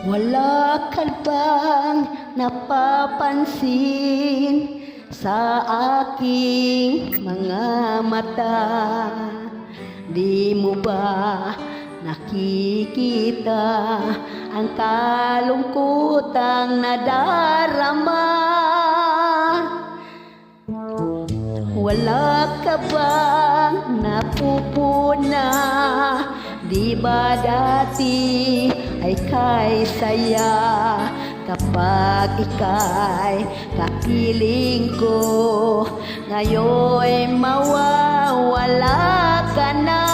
Wala ka bang napapansin sa aking mga mata? Di mo ba nakikita ang kalungkutang nadarama? Wala ka bang napupuna? Di ba dati ay kay saya kapag ika'y kapiling ko? Ngayon'y mawawala ka na,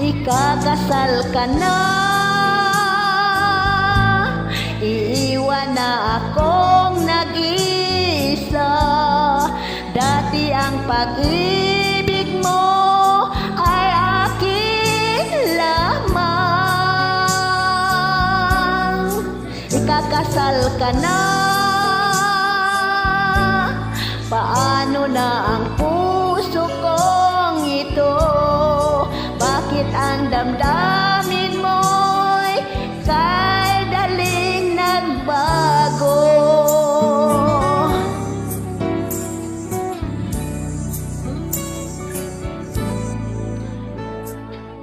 ikakasal ka na, iiwan na akong nag-iisa. Dati ang pag-ibig mo ay akin lamang, ikakasal ka na. Paano na ang puso kong ito? Bakit ang damdamin mo'y kay daling nagbago?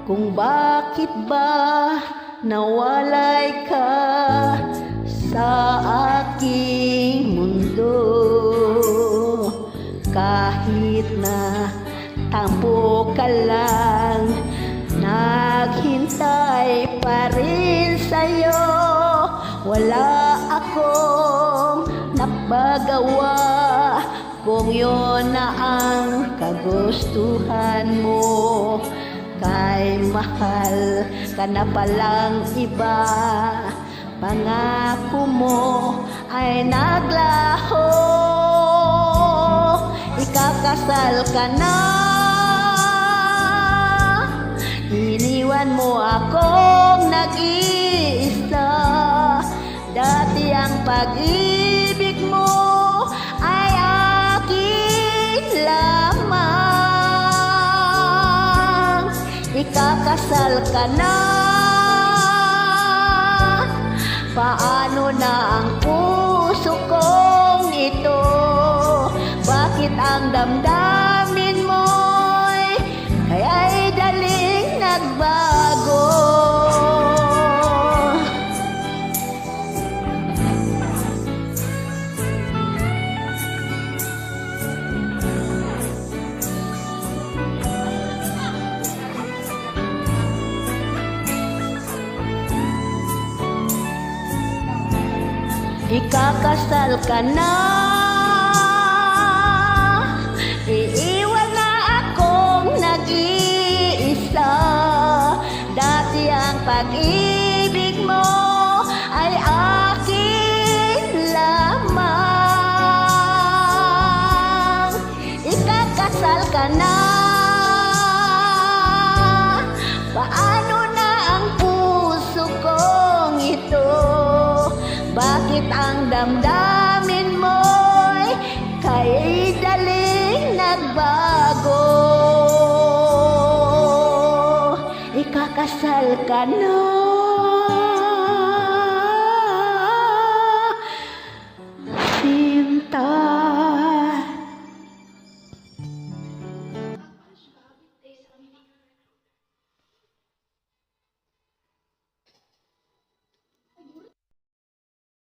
Kung bakit ba nawalay ka sa aking mundo, kahit na tampo ka lang, naghintay pa rin sa'yo. Wala akong napagawa kung yun na ang kagustuhan mo. Kay mahal ka na palang iba, pangako mo ay naglaho. Ikakasal ka na, iniwan mo akong nag-iisa. Dati ang pag-ibig mo ay akin lamang, ikakasal ka na. Paano na ang puso kong ito? Bakit ang damdamin mo'y kaya'y daling nagbago? Ikakasal ka na, iiwan na akong nag-iisa. Dati ang pag-ibig mo ay akin lamang, ikakasal ka na. Paano na ang puso kong ito? Bakit ang damdamin mo'y kaya'y daling nagbago? Ikakasal ka na.